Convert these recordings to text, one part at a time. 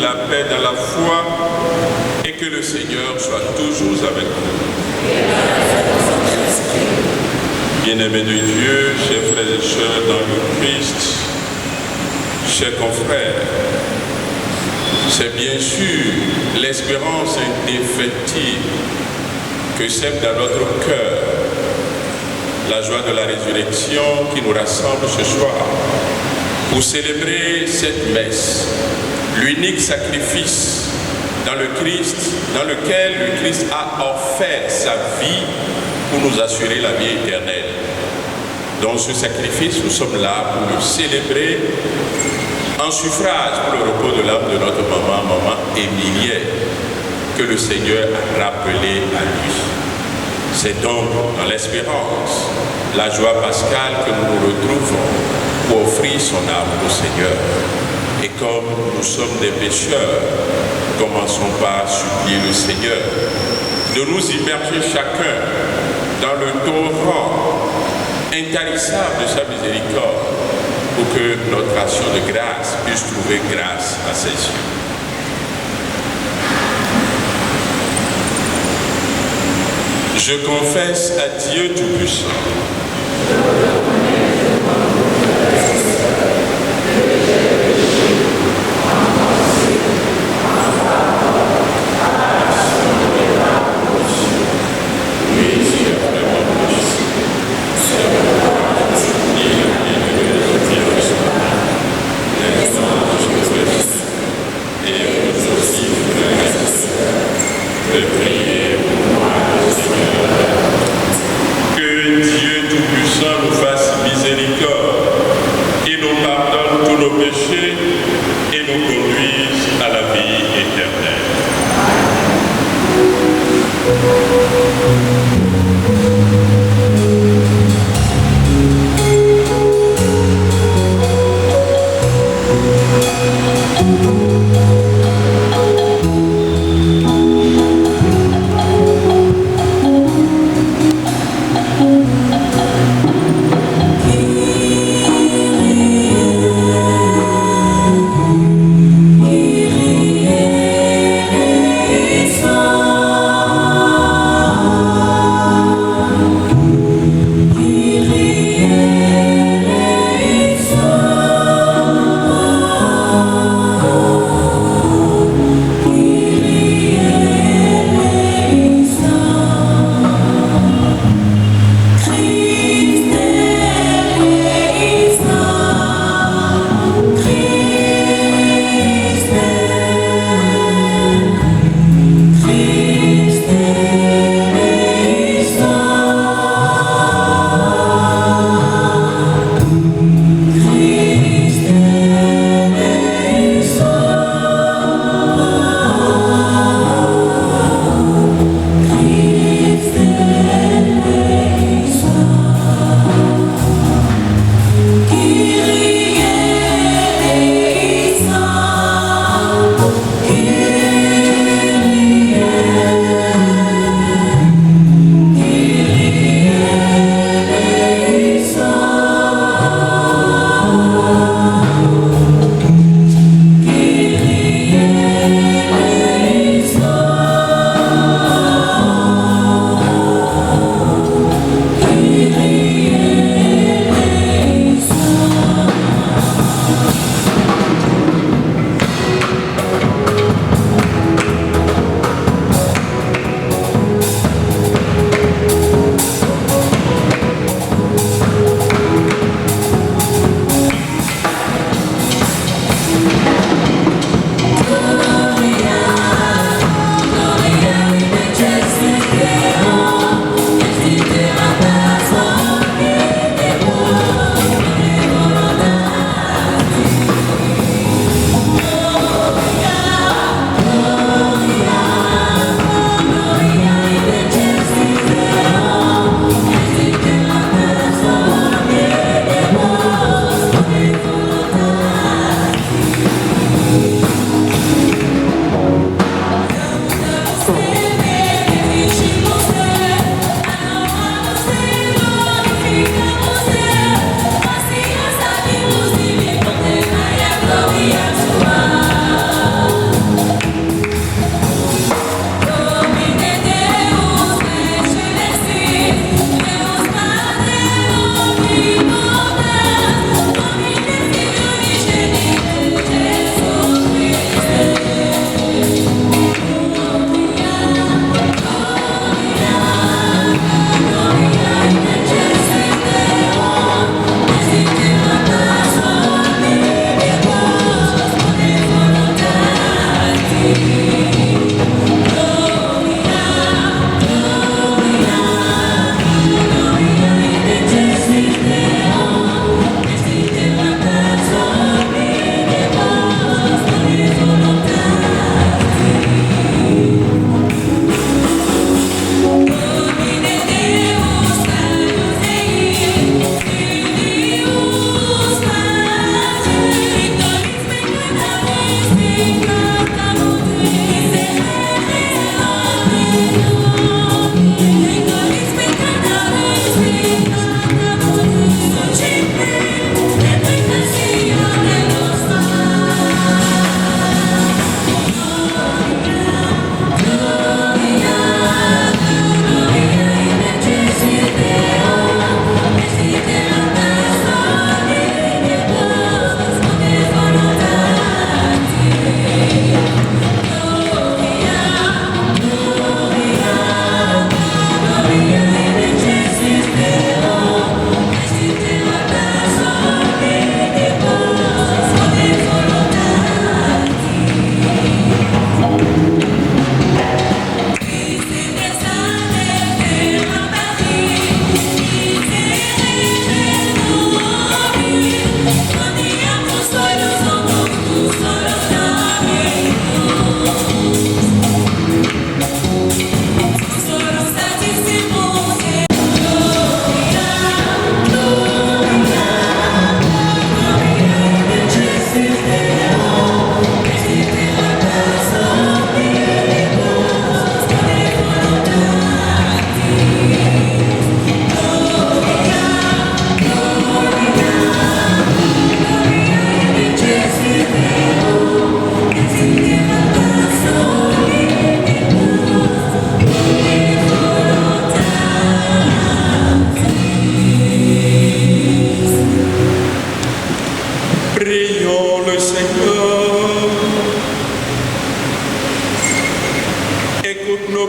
la paix dans la foi et que le Seigneur soit toujours avec vous. Bien-aimés de Dieu, chers frères et sœurs dans le Christ, chers confrères, c'est bien sûr l'espérance indéfectible que sème dans notre cœur la joie de la résurrection qui nous rassemble ce soir pour célébrer cette messe, l'unique sacrifice dans lequel le Christ a offert sa vie pour nous assurer la vie éternelle. Dans ce sacrifice, nous sommes là pour le célébrer en suffrage pour le repos de l'âme de notre maman Émilienne, que le Seigneur a rappelé à lui. C'est donc dans l'espérance, la joie pascale que nous nous retrouvons pour offrir son âme au Seigneur. Et comme nous sommes des pécheurs, commençons par supplier le Seigneur de nous immerger chacun dans le torrent intarissable de sa miséricorde pour que notre action de grâce puisse trouver grâce à ses yeux. Je confesse à Dieu Tout-Puissant que Dieu Tout-Puissant nous fasse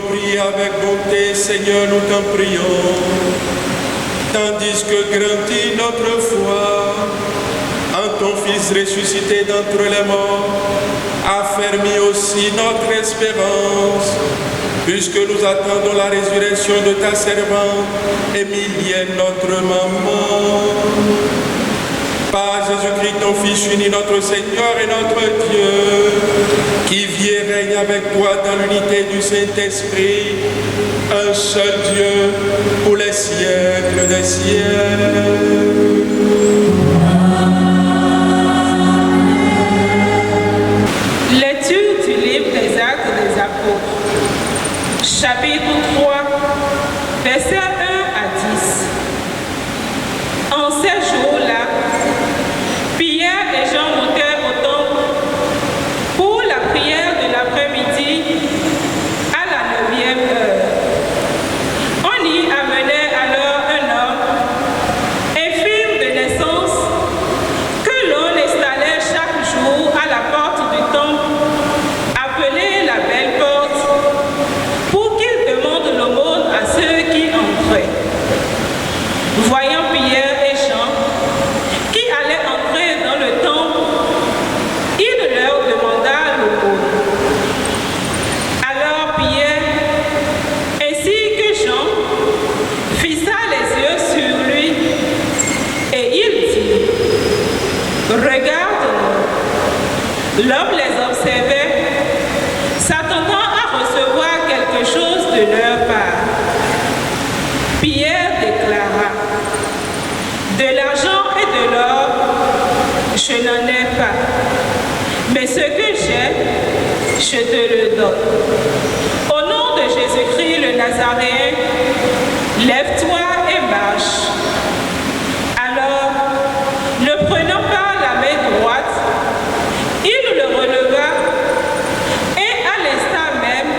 nos prières avec bonté, Seigneur, nous t'en prions. Tandis que grandit notre foi en ton Fils ressuscité d'entre les morts, affermis aussi notre espérance, puisque nous attendons la résurrection de ta servante, Émilienne, notre maman. Par Jésus-Christ, ton Fils uni, notre Seigneur et notre Dieu, qui vit et règne avec toi dans l'unité du Saint-Esprit, un seul Dieu, pour les siècles des siècles. Lecture du livre des Actes des Apôtres, chapitre 3, versets 1 à 10. En ces jours-là, Pierre et Jean montèrent au temple pour la prière de l'après-midi à la 9e heure. On y amenait alors un homme, infirme de naissance, que l'on installait chaque jour à la porte du temple, appelée la Belle Porte, pour qu'il demande l'aumône à ceux qui entraient. Voyant Pierre et Jean qui allaient entrer dans le temple, il leur demanda l'aumône. Alors Pierre, ainsi que Jean, fixa les yeux sur lui et il dit: Regarde-nous. L'homme les observait, s'attendant à recevoir quelque chose de leur part. Pierre déclara: De l'argent et de l'or, je n'en ai pas, mais ce que j'ai, je te le donne. Au nom de Jésus-Christ le Nazaréen, lève-toi et marche. Alors, le prenant par la main droite, il le releva et à l'instant même,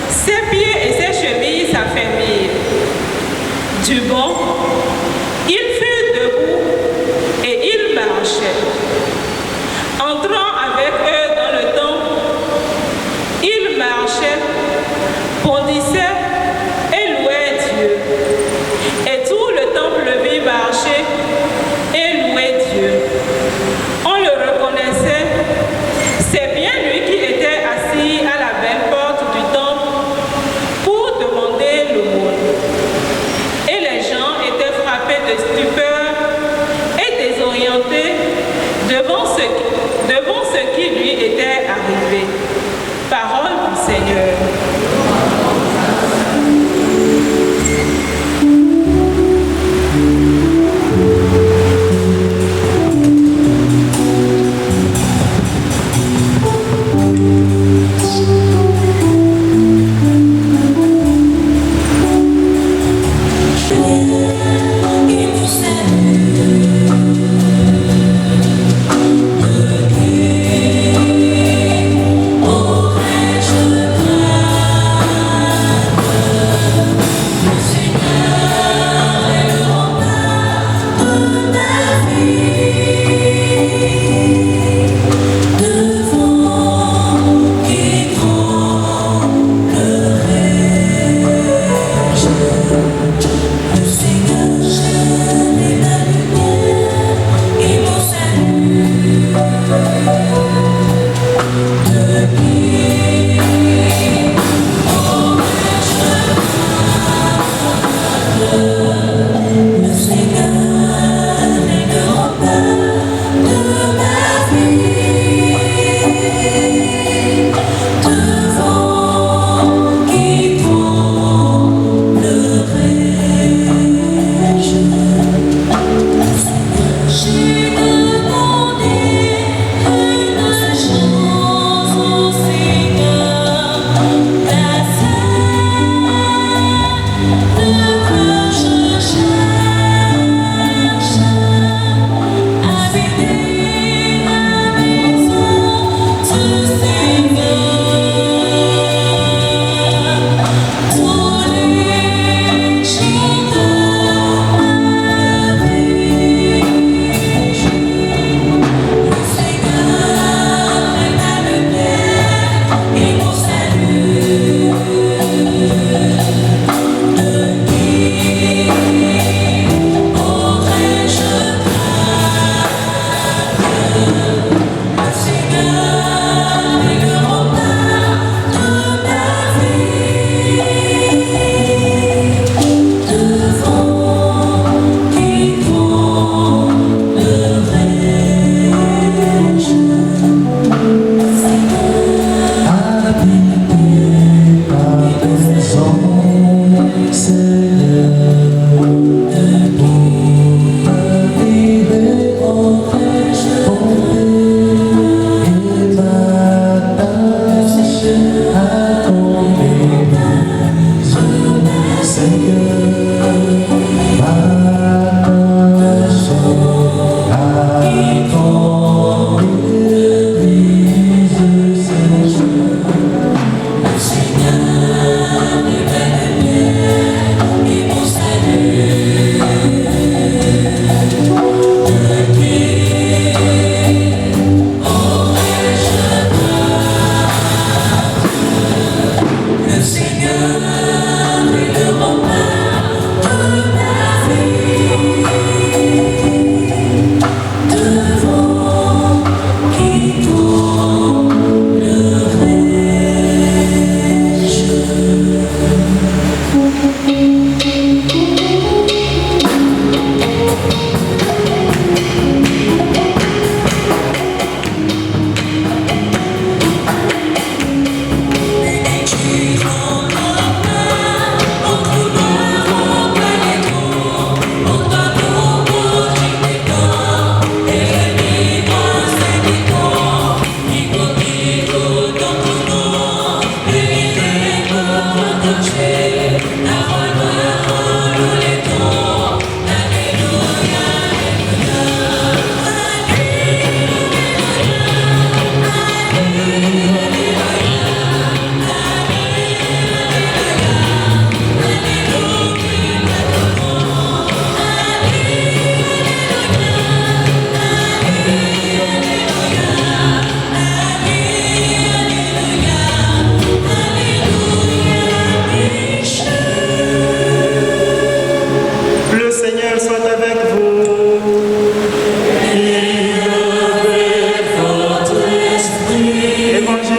ses pieds et ses chevilles s'affermirent. Du bond, il fut debout et il marchait. Entrant avec eux dans le temple, il marchait, bondissait et louait Dieu.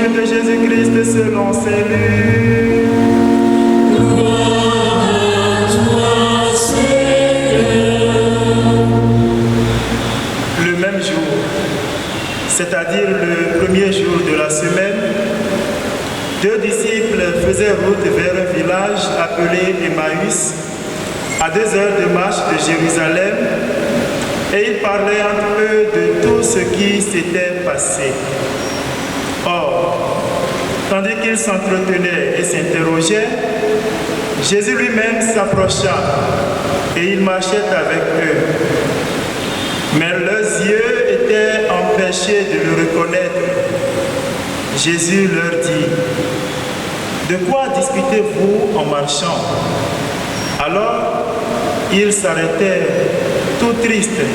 Évangile de Jésus-Christ selon Saint Luc. Gloire à toi, Seigneur. Le même jour, c'est-à-dire le premier jour de la semaine, deux disciples faisaient route vers un village appelé Emmaüs, à 2 heures de marche de Jérusalem, et ils parlaient entre eux de tout ce qui s'était passé. Or, tandis qu'ils s'entretenaient et s'interrogeaient, Jésus lui-même s'approcha et il marchait avec eux. Mais leurs yeux étaient empêchés de le reconnaître. Jésus leur dit: « De quoi discutez-vous en marchant ?» Alors, ils s'arrêtèrent, tout tristes.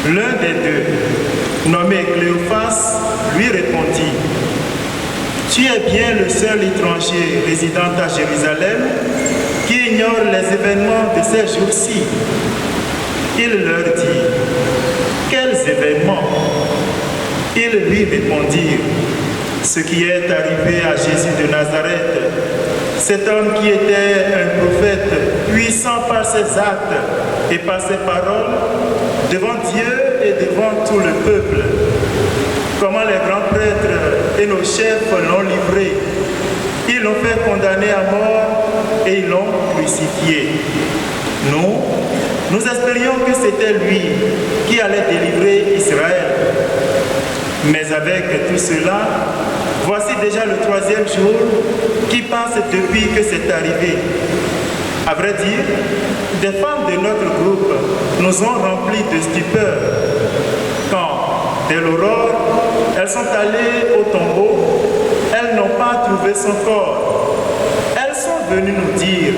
L'un des deux, nommé Cléophas, lui répondit: « Tu es bien le seul étranger résidant à Jérusalem qui ignore les événements de ces jours-ci. » Il leur dit: « Quels événements ?» Ils lui répondirent: « Ce qui est arrivé à Jésus de Nazareth, cet homme qui était un prophète, puissant par ses actes et par ses paroles, devant Dieu et devant tout le peuple. Comment les grands prêtres et nos chefs l'ont livré. Ils l'ont fait condamner à mort et ils l'ont crucifié. Nous espérions que c'était lui qui allait délivrer Israël. Mais avec tout cela, voici déjà le 3e jour qui passe depuis que c'est arrivé. À vrai dire, des femmes de notre groupe nous ont remplis de stupeur. Quand, dès l'aurore, elles sont allées au tombeau, elles n'ont pas trouvé son corps. Elles sont venues nous dire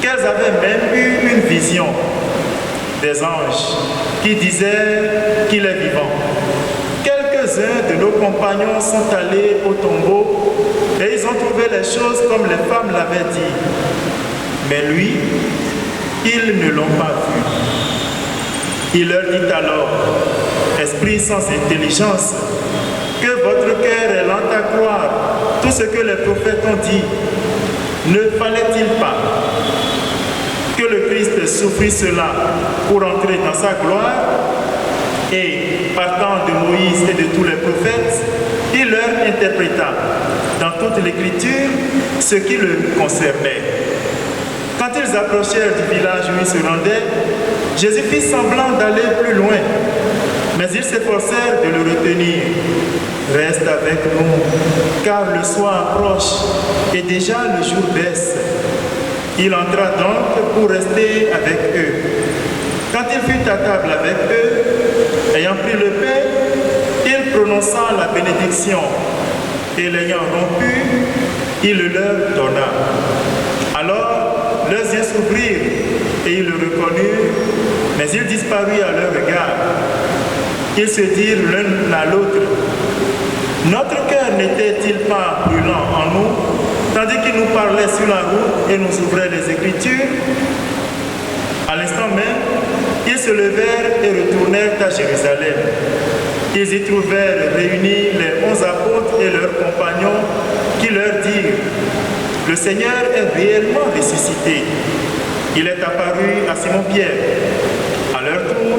qu'elles avaient même eu une vision des anges qui disaient qu'il est vivant. Quelques-uns de nos compagnons sont allés au tombeau et ils ont trouvé les choses comme les femmes l'avaient dit. Mais lui, ils ne l'ont pas vu. Il leur dit alors: « Esprit sans intelligence, que votre cœur est lent à croire tout ce que les prophètes ont dit. Ne fallait-il pas que le Christ souffrit cela pour entrer dans sa gloire ?» Et partant de Moïse et de tous les prophètes, il leur interpréta dans toute l'Écriture ce qui le concernait. Quand ils approchèrent du village où ils se rendaient, Jésus fit semblant d'aller plus loin, mais ils s'efforcèrent de le retenir. « Reste avec nous, car le soir approche et déjà le jour baisse. » Il entra donc pour rester avec eux. Quand il fut à table avec eux, ayant pris le pain, il prononça la bénédiction et l'ayant rompu, il le leur donna. Alors leurs yeux s'ouvrirent et ils le reconnurent, mais il disparut à leur regard. Ils se dirent l'un à l'autre: « Notre cœur n'était-il pas brûlant en nous, tandis qu'il nous parlait sur la route et nous ouvrait les Écritures ?» À l'instant même, ils se levèrent et retournèrent à Jérusalem. Ils y trouvèrent réunis les 11 apôtres et leurs compagnons qui leur dirent: « Le Seigneur est réellement ressuscité. Il est apparu à Simon-Pierre. » À leur tour,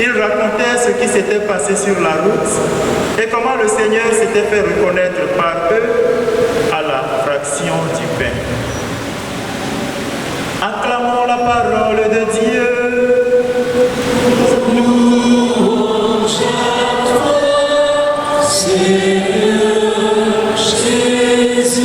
ils racontaient ce qui s'était passé sur la route et comment le Seigneur s'était fait reconnaître par eux à la fraction du pain. Acclamons la parole de Dieu. Louange à toi, Seigneur Jésus.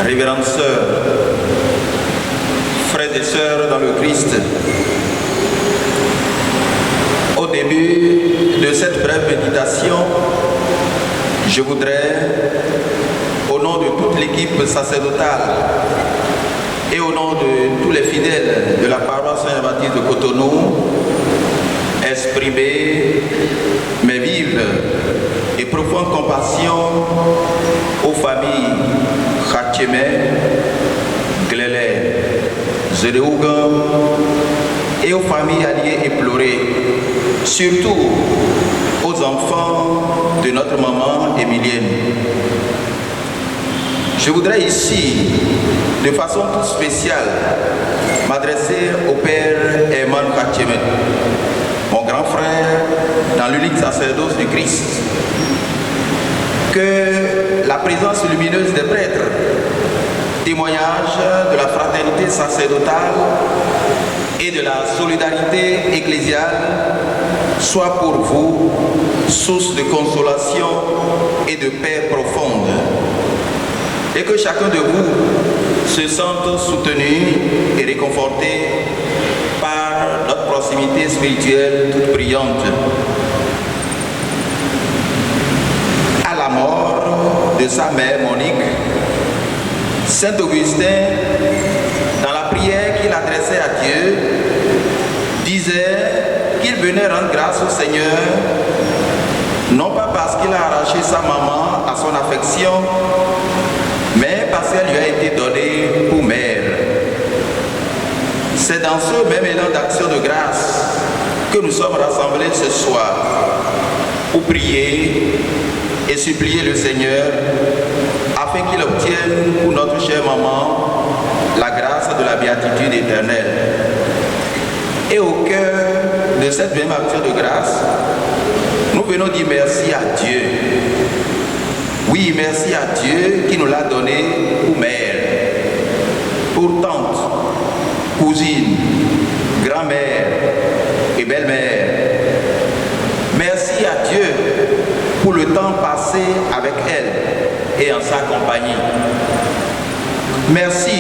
révérendes sœurs, frères et sœurs dans le Christ, au début de cette brève méditation, je voudrais, au nom de toute l'équipe sacerdotale et au nom de tous les fidèles de la paroisse Saint-Baptiste de Cotonou, exprimer mes vives et profondes compassions aux familles Khatchemé, Glélé, Zédéougan et aux familles alliées éplorées, surtout aux enfants de notre maman Émilienne. Je voudrais ici, de façon toute spéciale, m'adresser au Père Herman Khatchemé, mon grand frère dans l'unique sacerdoce du Christ. Que la présence lumineuse des prêtres, témoignage de la fraternité sacerdotale et de la solidarité ecclésiale, soit pour vous source de consolation et de paix profonde. Et que chacun de vous se sente soutenu et réconforté par notre proximité spirituelle toute brillante. À la mort de sa mère Monique, Saint Augustin, dans la prière qu'il adressait à Dieu, disait qu'il venait rendre grâce au Seigneur, non pas parce qu'il a arraché sa maman à son affection, mais parce qu'elle lui a été donnée pour mère. C'est dans ce même élan d'action de grâce que nous sommes rassemblés ce soir pour prier et supplier le Seigneur afin qu'il obtienne pour notre chère maman la grâce de la béatitude éternelle. Et au cœur de cette même action de grâce, nous venons dire merci à Dieu. Oui, merci à Dieu qui nous l'a donné pour mère, pour tante, cousine, grand-mère et belle-mère. Merci à Dieu pour le temps passé avec elle et en sa compagnie. Merci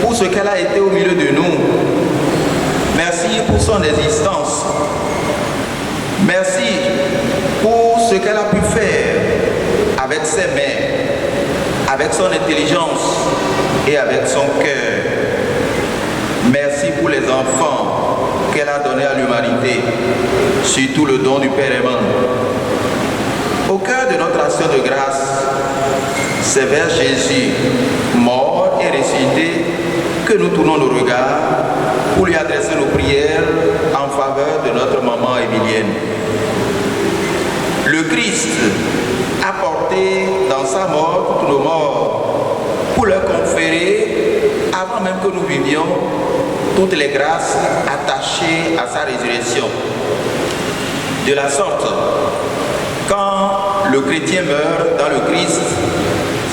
pour ce qu'elle a été au milieu de nous. Merci pour son existence. Merci pour ce qu'elle a pu faire avec ses mains, avec son intelligence et avec son cœur. Merci pour les enfants qu'elle a donnés à l'humanité, surtout le don du Père Herman. Au cœur de notre action de grâce, c'est vers Jésus, mort et ressuscité, que nous tournons nos regards pour lui adresser nos prières en faveur de notre maman Émilienne. Le Christ a porté dans sa mort toutes nos morts pour leur conférer, avant même que nous vivions, toutes les grâces attachées à sa résurrection. De la sorte, quand le chrétien meurt dans le Christ,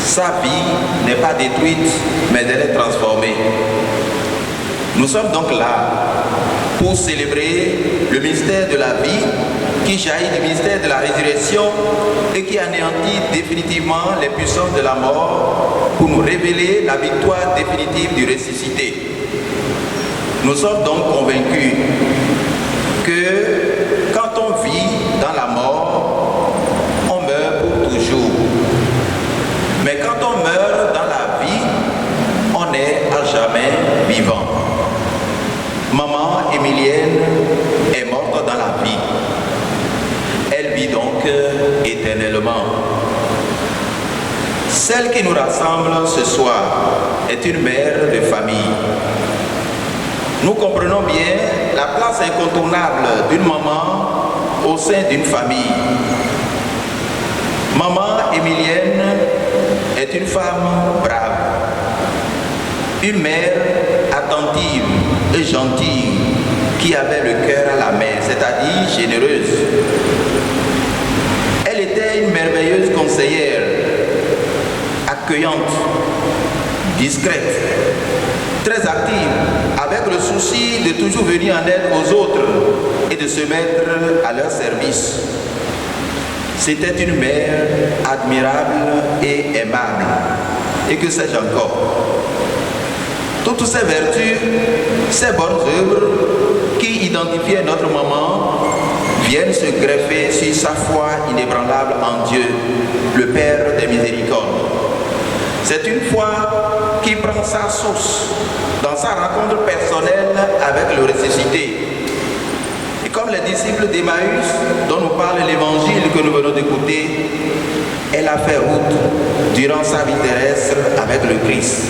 sa vie n'est pas détruite, mais elle est transformée. Nous sommes donc là pour célébrer le mystère de la vie qui jaillit du mystère de la résurrection et qui anéantit définitivement les puissances de la mort pour nous révéler la victoire définitive du ressuscité. Nous sommes donc convaincus que quand on vit dans la mort, on meurt pour toujours. Mais quand on meurt dans la vie, on est à jamais vivant. Maman Émilienne est morte dans la vie. Elle vit donc éternellement. Celle qui nous rassemble ce soir est une mère de famille. Nous comprenons bien la place incontournable d'une maman au sein d'une famille. Maman Émilienne est une femme brave, une mère attentive et gentille qui avait le cœur à la main, c'est-à-dire généreuse. Elle était une merveilleuse conseillère, accueillante, discrète, très active, avec le souci de toujours venir en aide aux autres et de se mettre à leur service. C'était une mère admirable et aimable. et que sais-je encore. Toutes ces vertus, ces bonnes œuvres qui identifiaient notre maman viennent se greffer sur sa foi inébranlable en Dieu, le Père des miséricordes. C'est une foi qui prend sa source dans sa rencontre personnelle avec le ressuscité. Et comme les disciples d'Emmaüs, dont nous parle l'évangile que nous venons d'écouter, elle a fait route durant sa vie terrestre avec le Christ.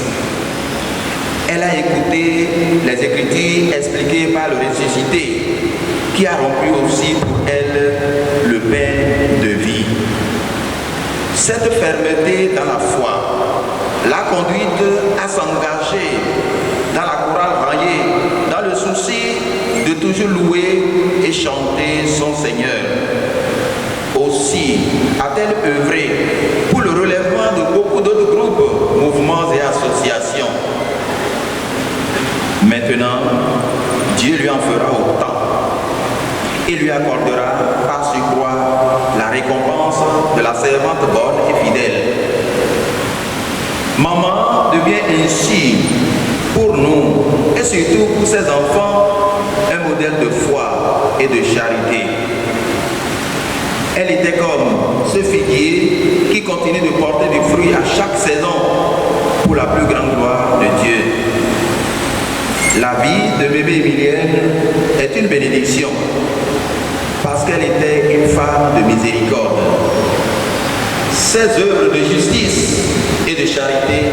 Elle a écouté les Écritures expliquées par le ressuscité, qui a rompu aussi pour elle le pain de vie. Cette fermeté dans la foi l'a conduite à s'engager dans la chorale rayée, dans le souci de toujours louer et chanter son Seigneur. Aussi a-t-elle œuvré pour le relèvement de beaucoup d'autres groupes, mouvements et associations. Maintenant, Dieu lui en fera autant et lui accordera par surcroît la récompense de la servante bonne et fidèle. Maman devient ainsi pour nous et surtout pour ses enfants un modèle de foi et de charité. Elle était comme ce figuier qui continue de porter du fruit à chaque saison pour la plus grande gloire de Dieu. La vie de bébé Emilienne est une bénédiction parce qu'elle était une femme de miséricorde. Ses œuvres de justice et de charité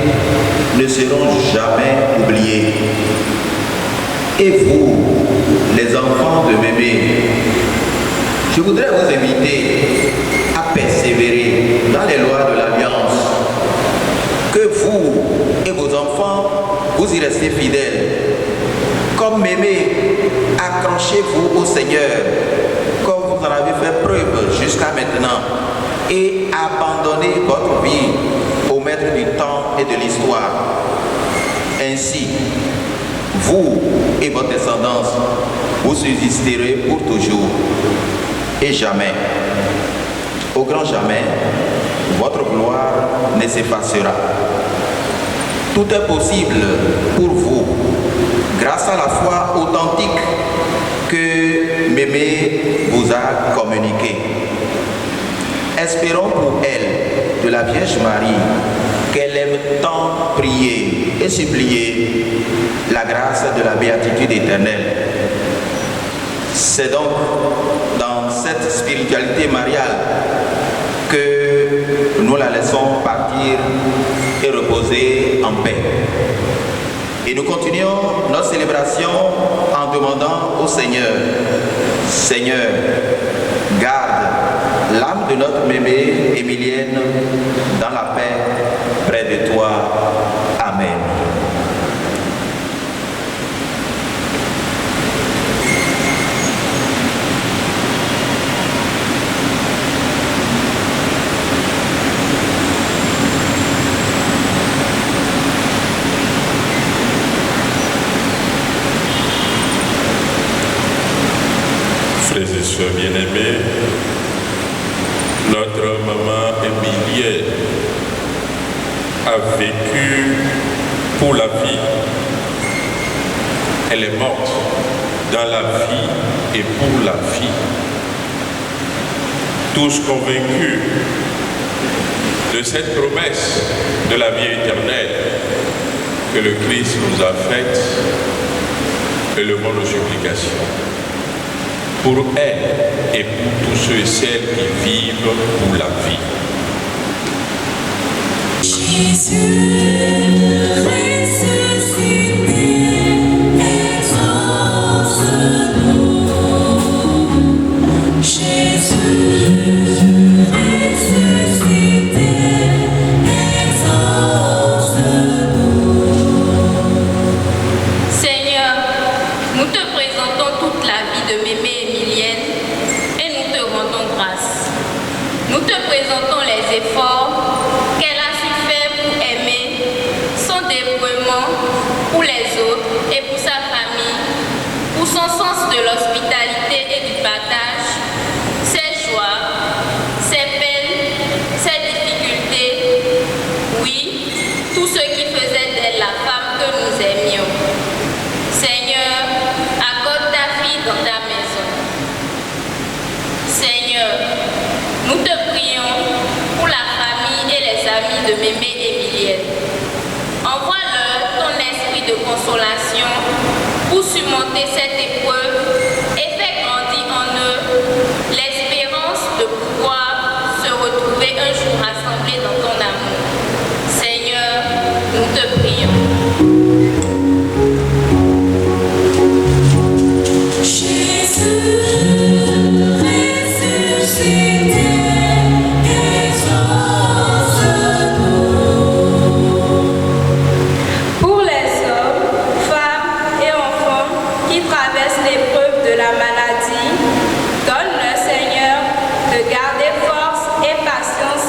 ne seront jamais oubliées. Et vous, les enfants de bébé, je voudrais vous inviter à persévérer dans les lois de l'Alliance. Que vous et vos enfants, vous y restez fidèles. Comme Mémé, accrochez-vous au Seigneur, comme vous en avez fait preuve jusqu'à maintenant, et abandonnez votre vie au maître du temps et de l'histoire. Ainsi, vous et votre descendance, vous subsisterez pour toujours et jamais. Au grand jamais, votre gloire ne s'effacera. Tout est possible pour vous grâce à la foi authentique que Mémé vous a communiquée. Espérons pour elle, de la Vierge Marie, qu'elle aime tant prier et supplier la grâce de la béatitude éternelle. C'est donc dans cette spiritualité mariale que nous la laissons partir et reposer en paix. Et nous continuons notre célébration en demandant au Seigneur, Seigneur, garde l'âme de notre mémé Emilienne dans la paix près de toi. Amen. Frères et sœurs bien-aimés, notre maman Emilienne a vécu pour la vie. Elle est morte dans la vie et pour la vie. Tous convaincus de cette promesse de la vie éternelle que le Christ nous a faite, élevons nos supplications pour elle et pour tous ceux et celles qui vivent pour la vie. Jésus, ressuscité, exauce-nous. Jésus, ressuscité, exauce-nous. Seigneur, nous te présentons toute la vie de mémé Emilienne et nous te rendons grâce. Nous te présentons les efforts qu'elle a su faire pour aimer, son dévouement pour les autres et pour sa famille, pour son sens de l'hospitalité et du partage, ses joies, ses peines, ses difficultés, oui, tout Mémé Emilienne. Envoie-leur ton esprit de consolation pour surmonter cette épreuve et fais grandir en eux l'espérance de pouvoir se retrouver un jour rassemblés dans ton amour. Seigneur, nous te prions. Pour les hommes, femmes et enfants qui traversent l'épreuve de la maladie, donne-leur, Seigneur, de garder force et patience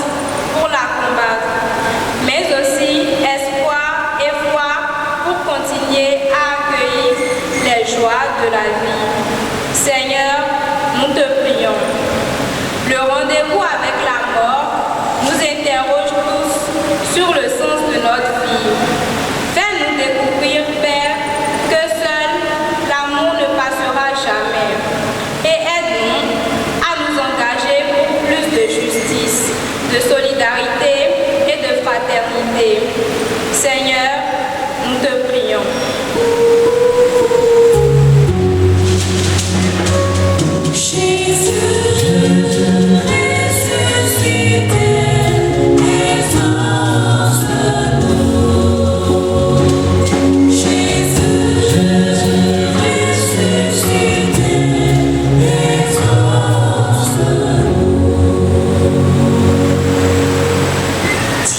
pour la combattre, mais aussi espoir et foi pour continuer à accueillir les joies de la vie. Seigneur, nous te prions. Le rendez-vous avec la mort nous interroge tous sur le sens de notre vie. Fais-nous découvrir, Père, que seul l'amour ne passera jamais. Et aide-nous à nous engager pour plus de justice, de solidarité et de fraternité. Seigneur, nous te prions.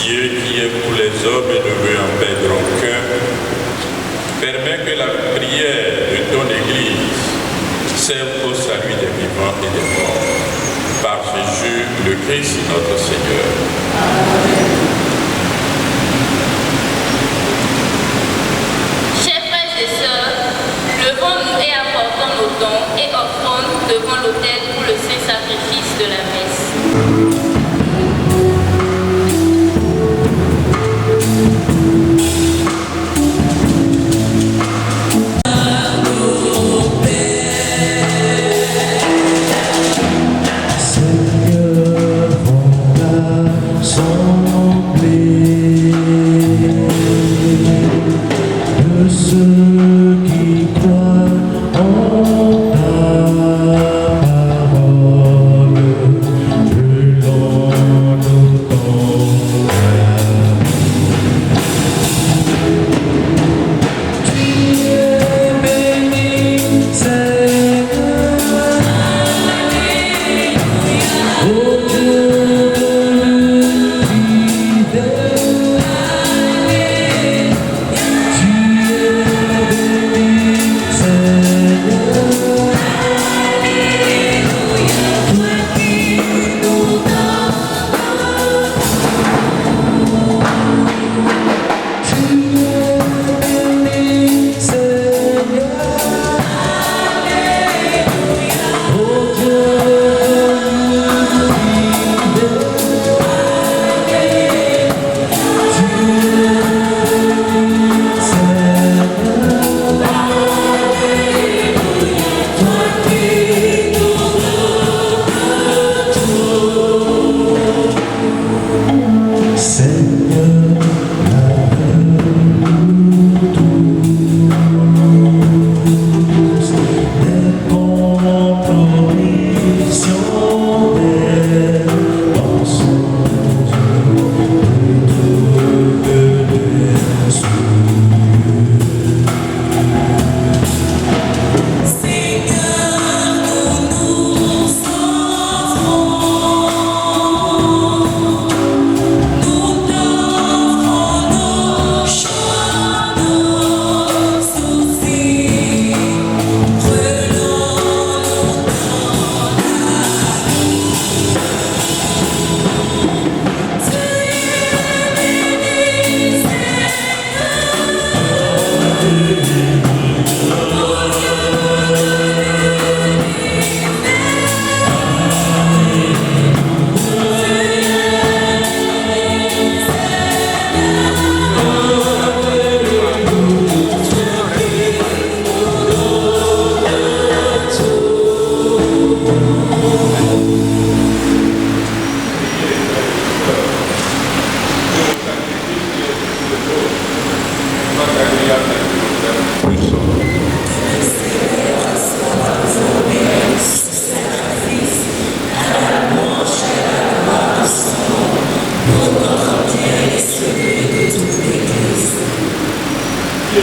Dieu qui est pour les hommes et ne veut en perdre aucun, permet que la prière de ton Église serve au salut des vivants et des morts. Par Jésus le Christ, notre Seigneur. Chers frères et sœurs, levons-nous et apportons nos dons et offrandes devant l'autel pour le saint sacrifice de la messe.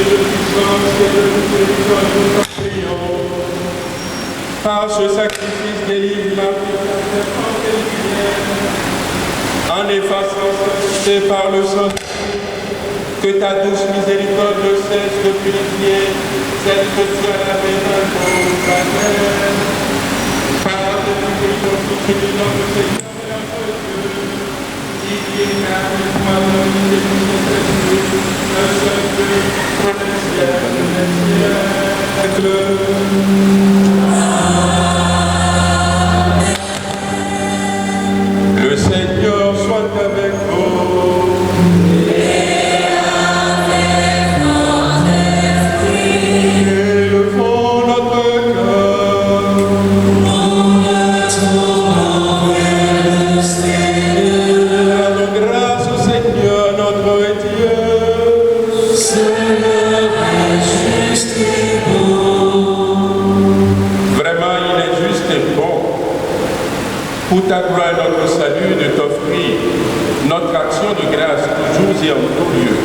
de puissance et de miséricorde, nous t'en prions. Par ce sacrifice délivre la en effaçant celle par le sang, que ta douce miséricorde ne cesse de purifier celle que tu as lavée dans ton baptême. Par de miséricorde, notre Seigneur et notre Dieu, qui est à toi dans l'unité de un seul Dieu, pour les siècles des siècles. Le Seigneur soit avec vous. Et avec votre esprit. Élevons notre cœur. Nous retournons vers le Seigneur. Rendons grâce au Seigneur notre Dieu. Seigneur est juste et bon. Vraiment, il est juste et bon. Pour ta gloire et notre salut, de t'offrir notre action de grâce toujours et en tout lieu.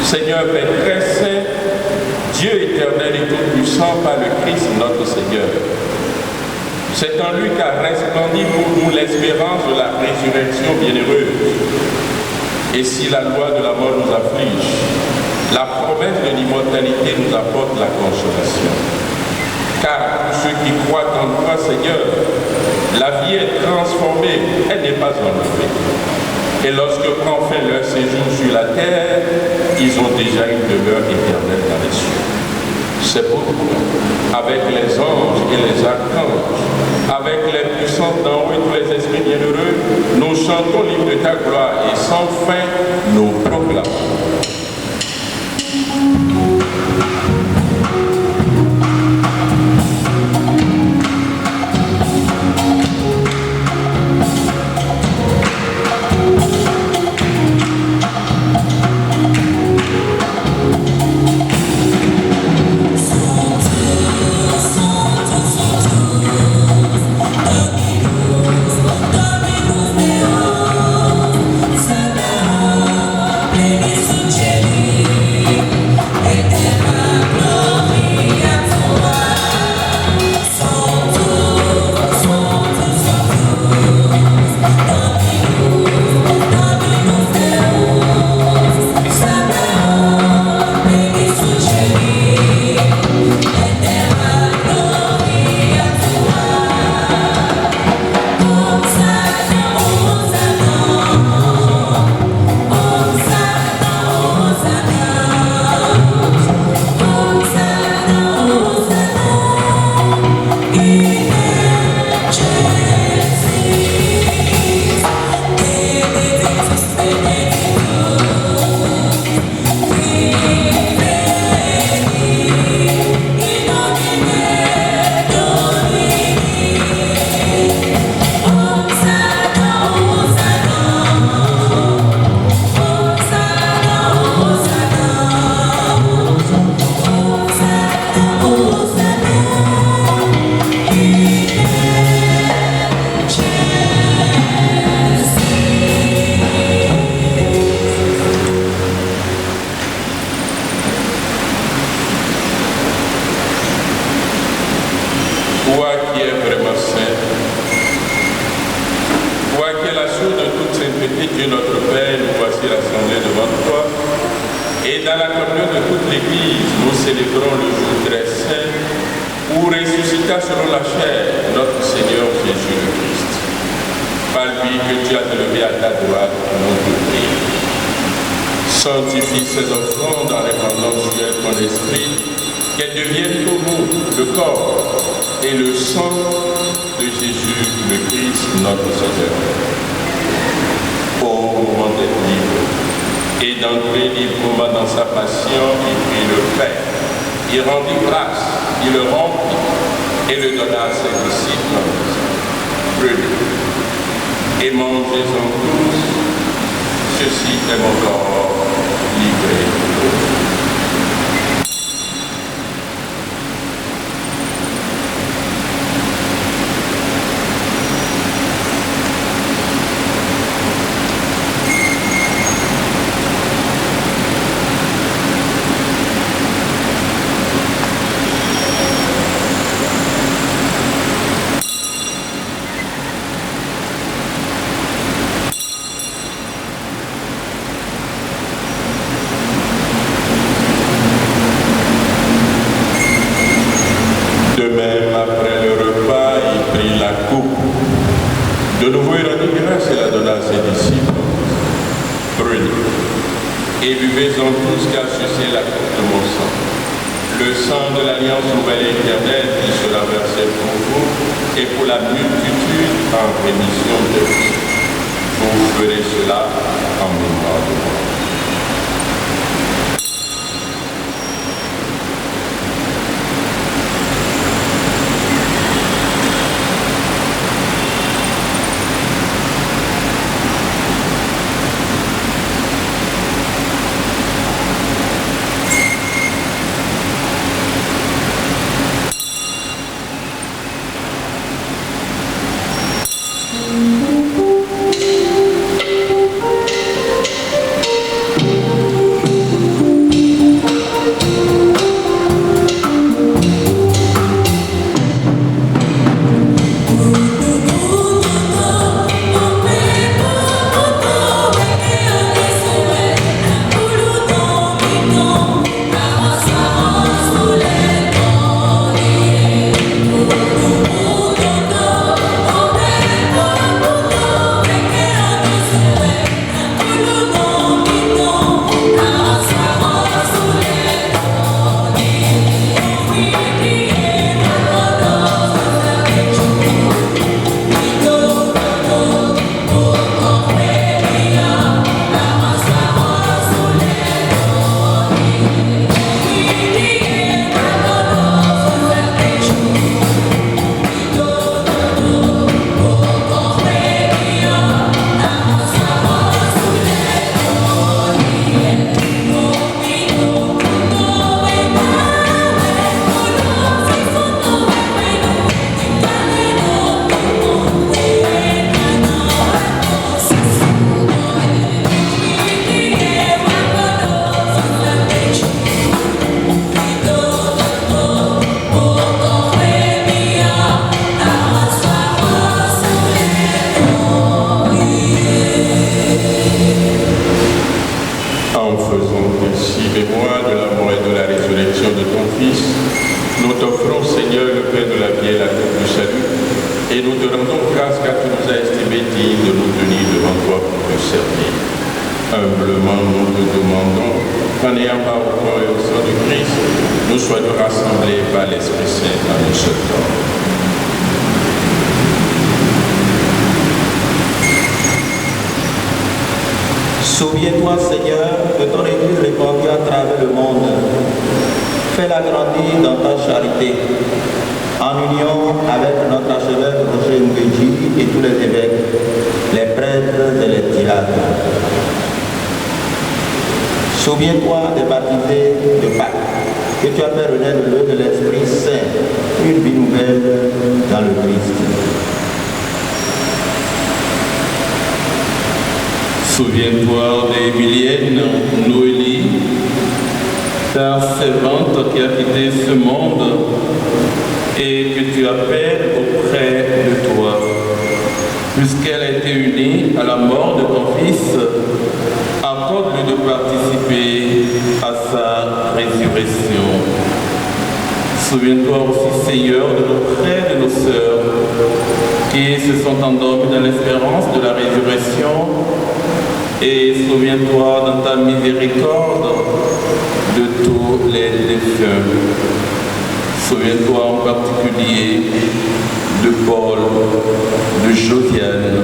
Seigneur Père très saint, Dieu éternel et tout-puissant par le Christ notre Seigneur. C'est en lui qu'a resplendi pour nous l'espérance de la résurrection bienheureuse. Et si la loi de la mort nous afflige, la promesse de l'immortalité nous apporte la consolation. Car pour ceux qui croient en toi, Seigneur, la vie est transformée, elle n'est pas enlevée. Et lorsque prend fin leur séjour sur la terre, ils ont déjà une demeure éternelle dans les cieux. C'est pourquoi, avec les anges et les archanges, avec les puissances d'en haut et tous les esprits bienheureux, nous chantons l'hymne de ta gloire et sans fin nous proclamons. Sanctifie ces offrandes en répandant sur elles ton esprit, qu'elles deviennent pour nous le corps et le sang de Jésus le Christ notre Seigneur. Au moment d'être libre et d'entrer librement dans sa passion, il prit le pain, il rendit grâce, il le rompit et le donna à ses disciples. Prenez et mangez-en tous, ceci est mon corps livré pour vous. sang de l'Alliance nouvelle et éternelle qui sera versé pour vous et pour la multitude en rémission de vie. Vous ferez cela en mémoire de moi. Souviens-toi, Seigneur, de ton Église répandue à travers le monde. Fais-la grandir dans ta charité, en union avec notre archevêque Roger Nguedji et tous les évêques, les prêtres et les diacres. Souviens-toi des baptisés de Pâques, que tu as fait renaître de l'Esprit Saint, une vie nouvelle dans le Christ. Souviens-toi d'Emilienne Noélie, ta servante qui a quitté ce monde et que tu appelles auprès de toi. Puisqu'elle a été unie à la mort de ton Fils, accorde-lui de participer à sa résurrection. Souviens-toi aussi, Seigneur, de nos frères et de nos sœurs qui se sont endormis dans l'espérance de la résurrection. Et souviens-toi dans ta miséricorde de tous les défunts. Souviens-toi en particulier de Paul, de Josiane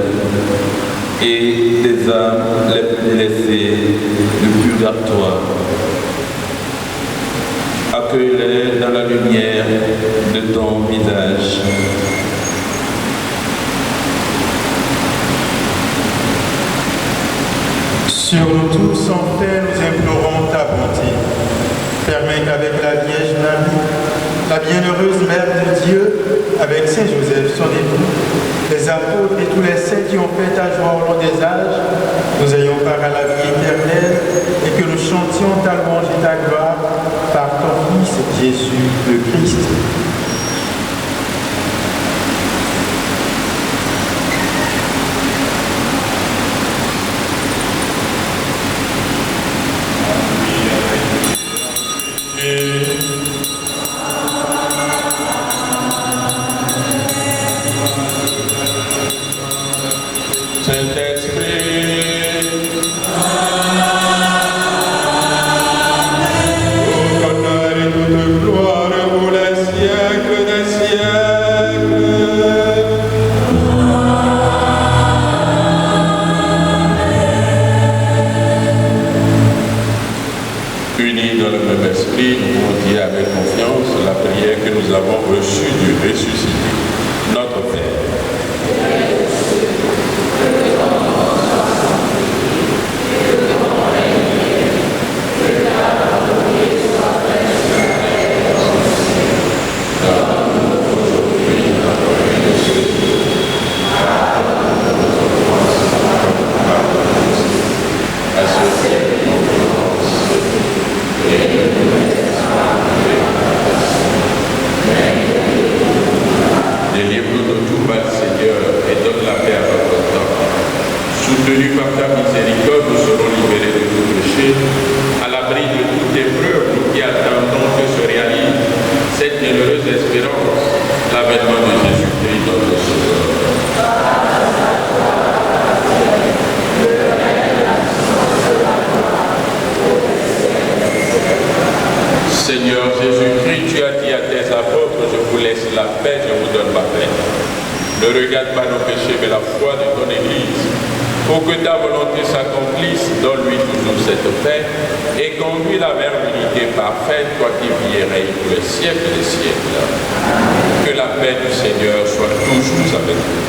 et des âmes les plus blessées du purgatoire. Accueille-les dans la lumière de ton visage. Sur nous tous, en paix, nous implorons ta bonté. Permets qu'avec la Vierge Marie, la bienheureuse Mère de Dieu, avec Saint Joseph, son époux, les apôtres et tous les saints qui ont fait ta joie au long des âges, nous ayons part à la vie éternelle et que nous chantions ta louange et ta gloire par ton Fils Jésus le Christ. Saint-Esprit, au honneur et toute gloire Saint-Esprit, nous pouvons dire avec confiance la prière que nous avons reçue du ressuscité. Notre Père. Délivre-nous de tout mal, Seigneur, et donne la paix à notre temps. Soutenus par ta miséricorde, nous serons libérés de tout péché, à l'abri de toute épreuve, nous qui attendons que se réalise cette généreuse espérance, l'avènement de Jésus-Christ, notre Sauveur. Seigneur Jésus-Christ, tu as dit à tes apôtres, je vous laisse la paix, je vous donne ma paix. Ne regarde pas nos péchés, mais la foi de ton Église. Pour que ta volonté s'accomplisse, donne-lui toujours cette paix et conduis-la vers l'unité parfaite, toi qui vis et règnes pour les siècles des siècles. Que la paix du Seigneur soit toujours avec nous.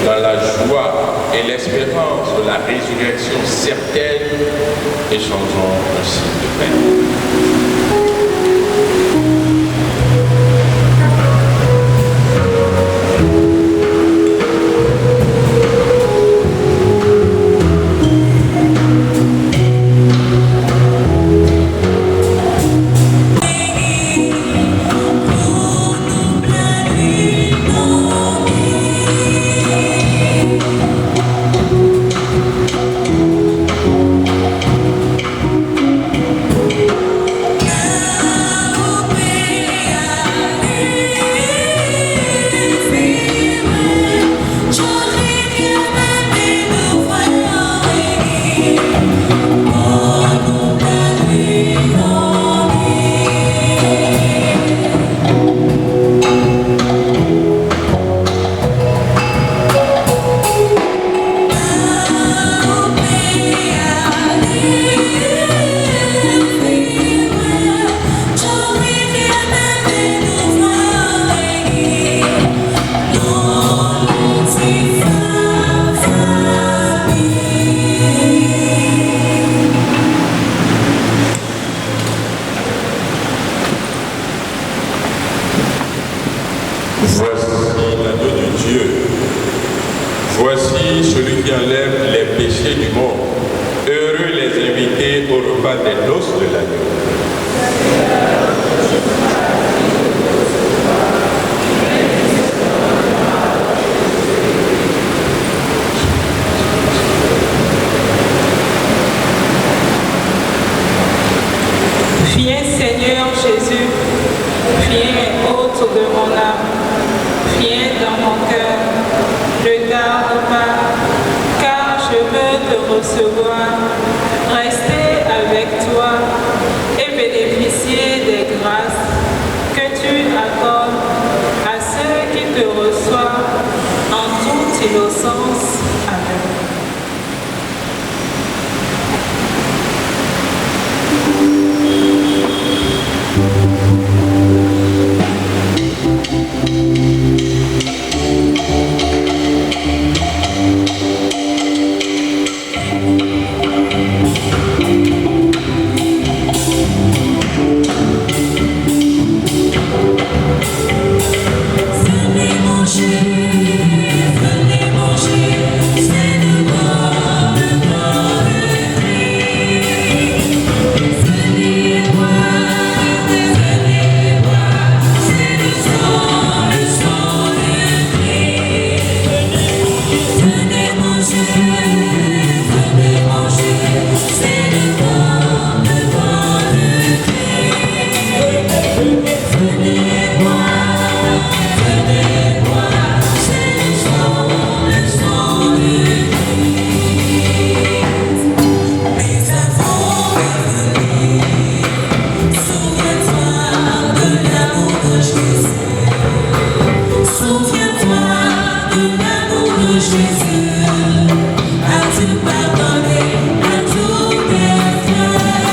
Dans la joie et l'espérance de la résurrection certaine, échangeons un signe de paix. Voici celui qui enlève les péchés du monde. Heureux les invités au repas des noces de l'agneau. Viens Seigneur Jésus, viens hôte de mon âme, viens dans mon cœur, ne garde pas, car je veux te recevoir, rester avec toi et bénéficier des grâces que tu accordes à ceux qui te reçoivent en toute innocence. Amen. Jésus, à tout pardonner, à tout défaire.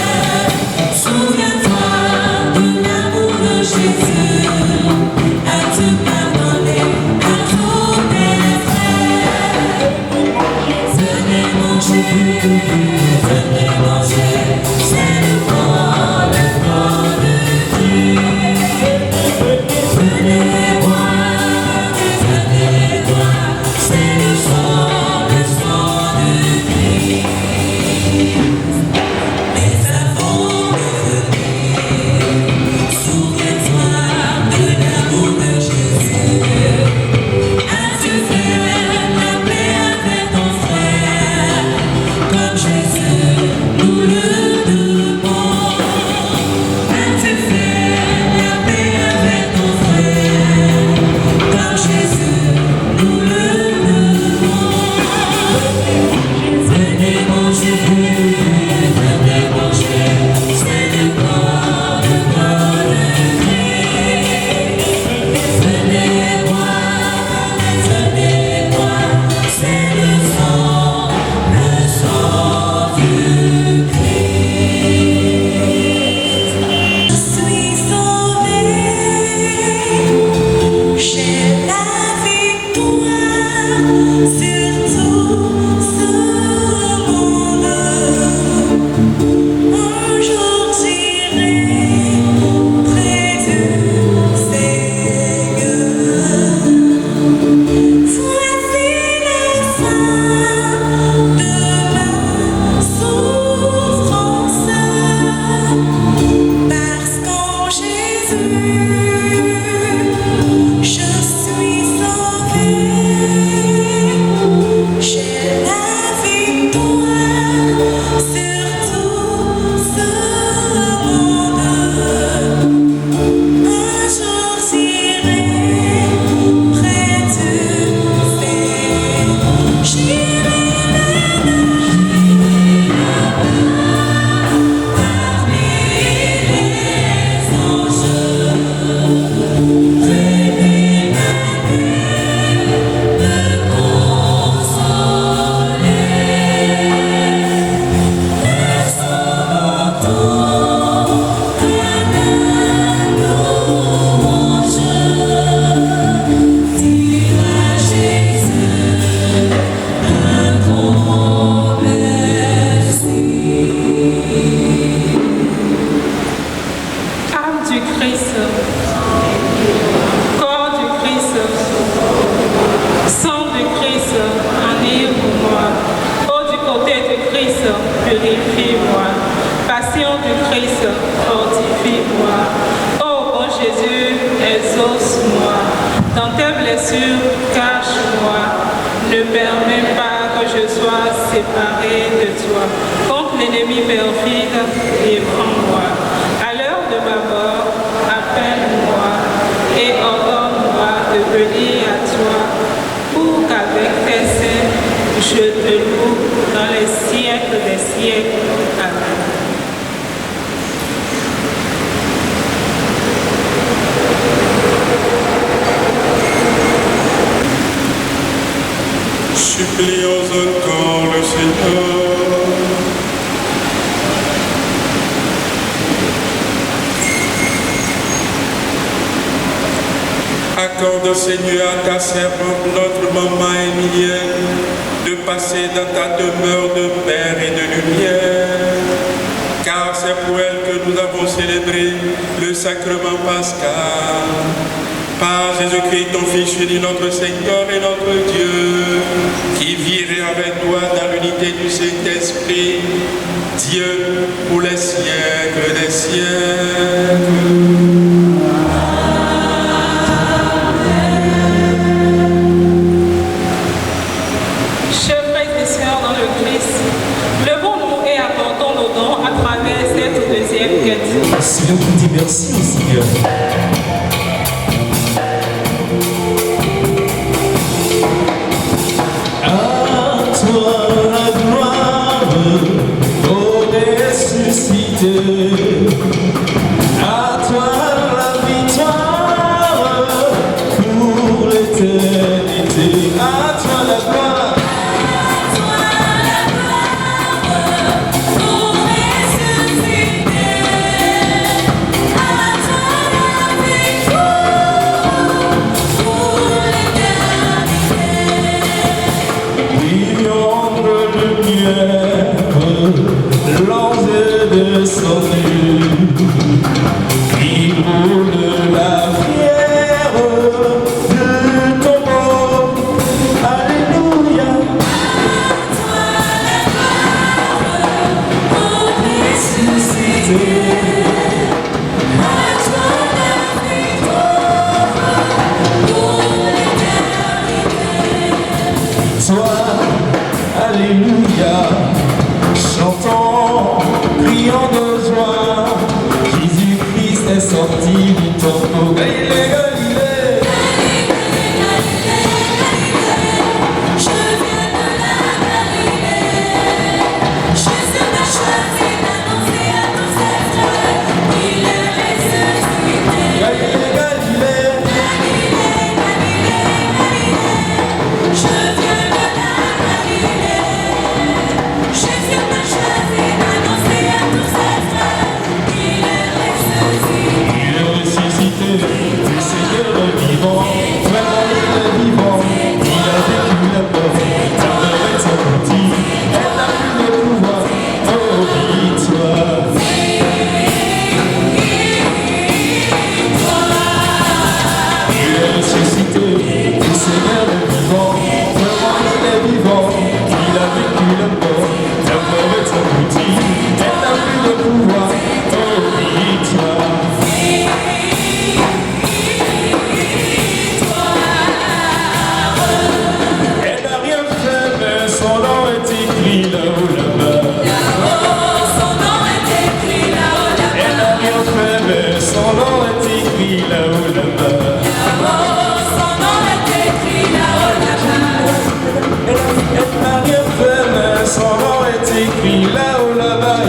Christ, corps du Christ, sang du Christ, enivre-moi. Eau du côté du Christ, purifie-moi. Passion du Christ, fortifie-moi. Ô bon Jésus, exauce-moi. Dans tes blessures, cache-moi. Ne permets pas que je sois séparé de toi. Contre l'ennemi perfide, défends-moi. À l'heure de ma mort, appelle-moi et ordonne-moi de venir à toi pour qu'avec tes saints, je te loue dans les siècles des siècles. Amen. Supplions encore le Seigneur. Accorde, Seigneur, à ta servante, notre maman Émilienne, de passer dans ta demeure de paix et de lumière. Car c'est pour elle que nous avons célébré le sacrement pascal. Par Jésus-Christ, ton Fils uni, notre Seigneur et notre Dieu, qui vit avec toi dans l'unité du Saint-Esprit, Dieu pour les siècles des siècles. Chers frères et sœurs dans le Christ, levons-nous et apportons nos dons à travers cette deuxième quête. Seigneur, vous dit merci au Seigneur. À toi la victoire pour l'éternité, à toi la gloire, À toi la gloire pour ressusciter, à toi la victoire pour l'éternité. brillante lumière, l'ange de son Dieu, qui roule la fière de ton mort. Alléluia. À toi la gloire pour ressusciter, à toi la victoire pour l'éternité. Toi, alléluia, chantons, crions de joie, Jésus-Christ est sorti du tombeau. Galilée, Galilée, Je viens de la Galilée, Jésus m'a choisi d'annoncer à tous ses frères qu'il est ressuscité. Galilée, Galilée, Je viens de la Galilée, Jésus m'a choisi d'annoncer à tous ses frères qu'il est ressuscité. il est ressuscité, le Seigneur est vivant, vraiment il est vivant, il a vécu la mort, la mort est sortie, elle n'a plus de pouvoir, oh victoire. Il est ressuscité, le Seigneur est vivant, vraiment il est vivant, il a vécu la mort, la mort est sortie, elle n'a plus de pouvoir, oh victoire. Elle n'a rien fait, mais son nom est écrit là-haut là-bas. Son nom est écrit là-haut là-bas. Elle n'a rien fait, mais son nom est écrit là-haut là-bas. Son nom est écrit là-haut là-bas. Elle n'a rien fait, mais son nom est écrit là-haut là-bas.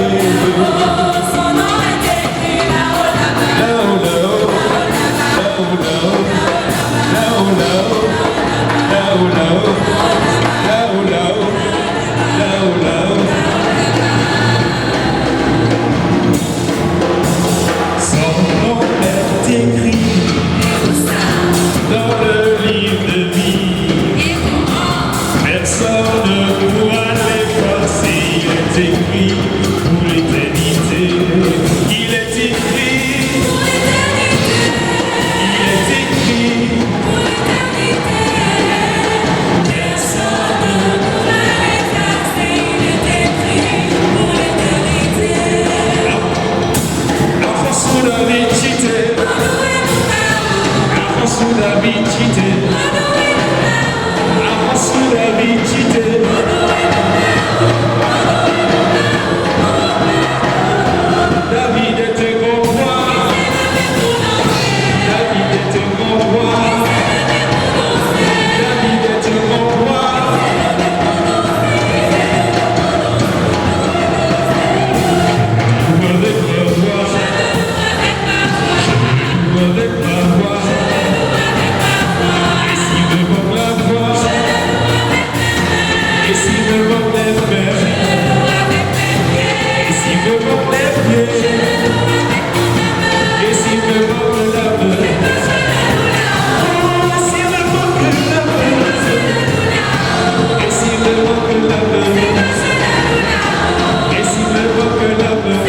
Son nom est écrit là-haut là-bas. Là-haut là-haut, là-haut là-haut, là-haut là-haut, là-haut là-haut, là-haut là-haut, là-haut là-haut. Son nom est écrit sudah bicite, apa sudah bicite. David était grand roi, David était grand roi, David était grand roi. Avec ma voix, avec ma voix, et si devant ma voix, et si devant les mains, et si devant les pieds, et si devant la main, et si devant la main, et si devant la main, et si devant la main.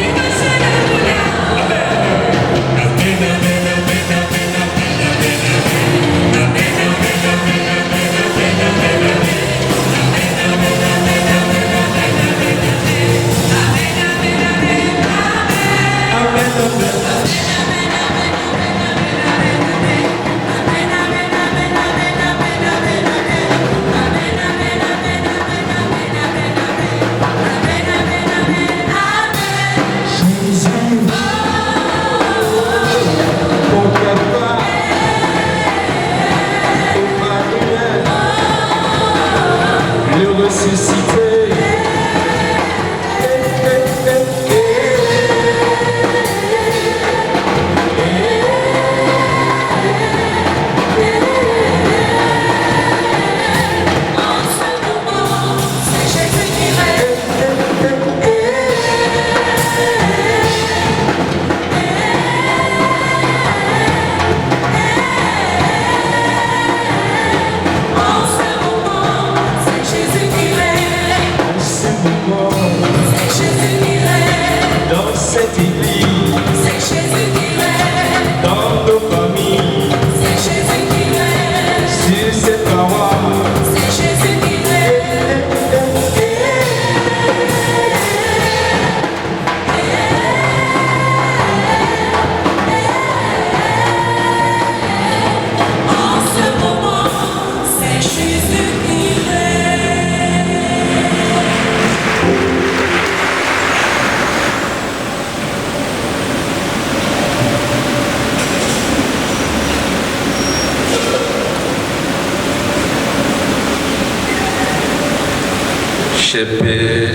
Cher Père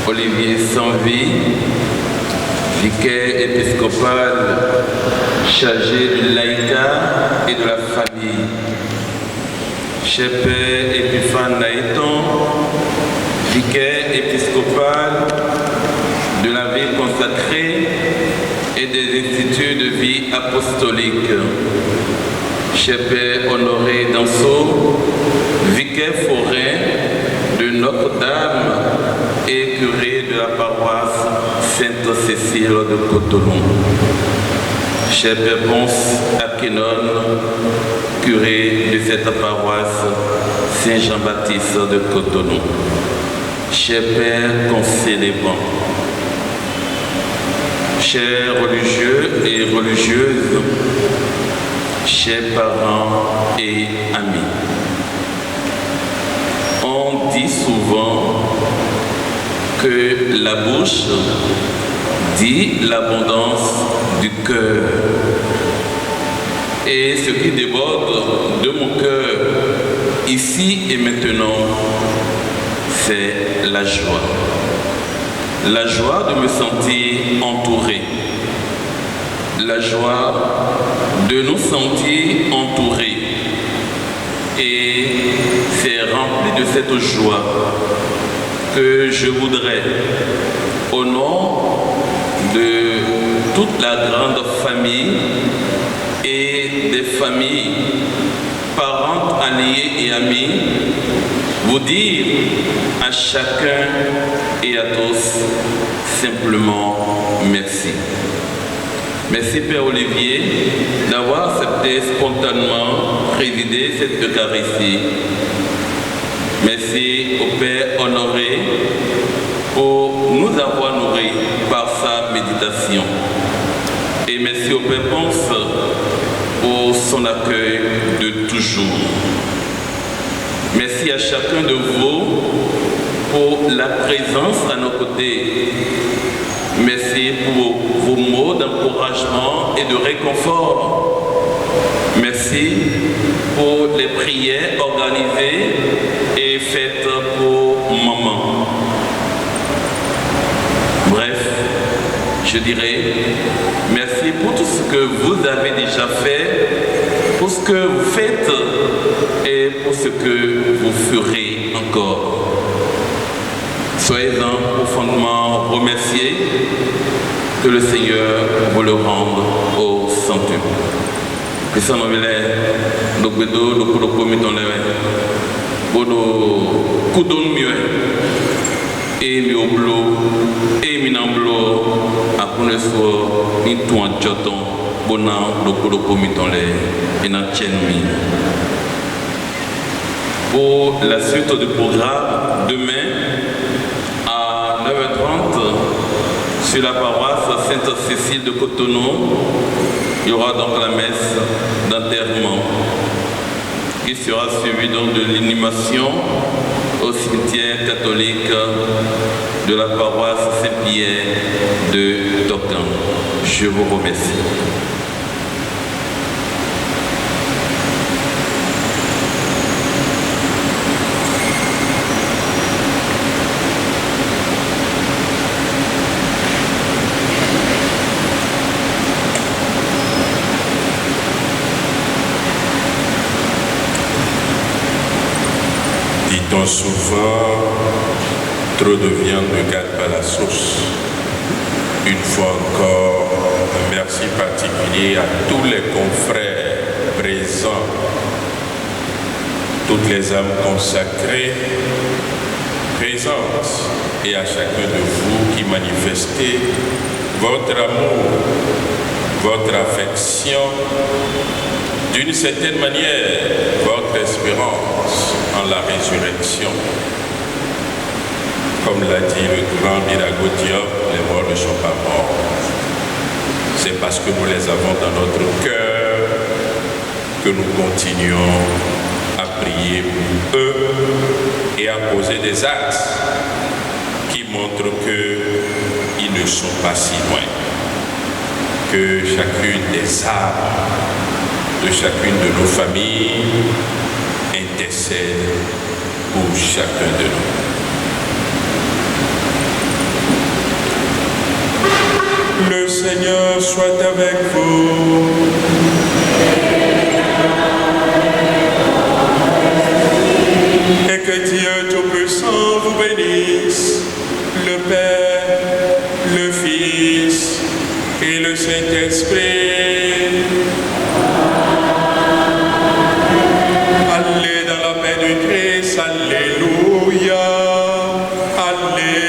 Olivier Sanvi, vicaire épiscopal chargé du laïcat et de la famille. Cher Père Épiphane Naïton, vicaire épiscopal de la ville consacrée et des instituts de vie apostolique. Cher Père Honoré Danso, vicaire forain de Notre-Dame et curé de la paroisse Sainte-Cécile de Cotonou. Cher Père Ponce Akenon, curé de cette paroisse Saint-Jean-Baptiste de Cotonou. Cher Père concélébant, chers religieux et religieuses, chers parents et amis. On dit souvent que la bouche dit l'abondance du cœur. Et ce qui déborde de mon cœur, ici et maintenant, c'est la joie. La joie de me sentir entouré. La joie de nous sentir entourés. Et c'est rempli de cette joie que je voudrais, au nom de toute la grande famille et des familles, parentes, alliés et amis, vous dire à chacun et à tous simplement merci. Merci Père Olivier d'avoir accepté spontanément présider cette Eucharistie. Merci au Père Honoré pour nous avoir nourris par sa méditation. Et merci au Père Ponce pour son accueil de toujours. Merci à chacun de vous pour la présence à nos côtés. Merci pour vos mots d'encouragement et de réconfort. Merci pour les prières organisées et faites pour maman. Bref, je dirais merci pour tout ce que vous avez déjà fait, pour ce que vous faites et pour ce que vous ferez encore. Soyez-en profondément remerciés, que le Seigneur vous le rende au centuple. Que ça nous vient de Bédo, de Kodoko Mitonlewe, Bodo Koudon Mieux, et Mioblo, et Minamblo, à Pouneso, Nitouan Djoton, Bonan, de Kodoko Mitonlewe, et Natchenmi. Pour la suite du programme, demain, 9h30, sur la paroisse Sainte-Cécile de Cotonou, il y aura donc la messe d'enterrement qui sera suivie donc de l'inhumation au cimetière catholique de la paroisse Saint-Pierre de Tocan. Je vous remercie. Dit-on souvent, trop de viande ne garde pas la sauce. Une fois encore, un merci particulier à tous les confrères présents, toutes les âmes consacrées présentes et à chacun de vous qui manifestez votre amour, votre affection, d'une certaine manière, votre espérance en la résurrection. Comme l'a dit le grand Birago Diop, les morts ne sont pas morts. C'est parce que nous les avons dans notre cœur que nous continuons à prier pour eux et à poser des actes qui montrent qu'ils ne sont pas si loin. Que chacune des âmes de chacune de nos familles intercède pour chacun de nous. Le Seigneur soit avec vous. Et que Dieu Tout-Puissant vous bénisse, le Père, le Fils et le Saint-Esprit. Allez dans la paix du Christ, alléluia, alléluia.